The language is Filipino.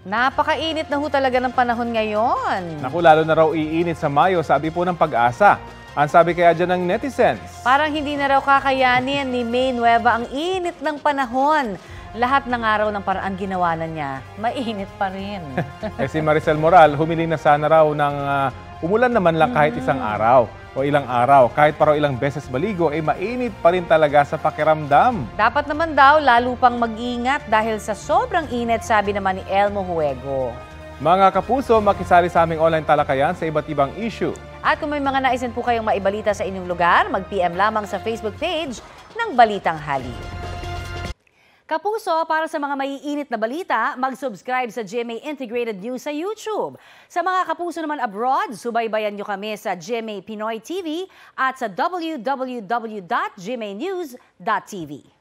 Napakainit na ho talaga ng panahon ngayon. Naku, lalo na raw iinit sa Mayo, sabi po ng Pag-asa. Ang sabi kaya dyan ng netizens. Parang hindi na raw kakayanin ni May Nueva ang init ng panahon. Lahat ng araw ng paraan ginawa na niya, mainit pa rin. Si Maricel Moral, humiling na sana raw ng umulan naman lang kahit isang araw o ilang araw. Kahit pa raw ilang beses maligo, mainit pa rin talaga sa pakiramdam. Dapat naman daw lalo pang mag-ingat dahil sa sobrang init, sabi naman ni Elmo Huego. Mga kapuso, makisali sa aming online talakayan sa iba't ibang issue. At kung may mga naisin po kayong maibalita sa inyong lugar, mag-PM lamang sa Facebook page ng Balitang Hali. Kapuso, para sa mga maiinit na balita, mag-subscribe sa GMA Integrated News sa YouTube. Sa mga kapuso naman abroad, subaybayan nyo kami sa GMA Pinoy TV at sa www.gmanews.tv.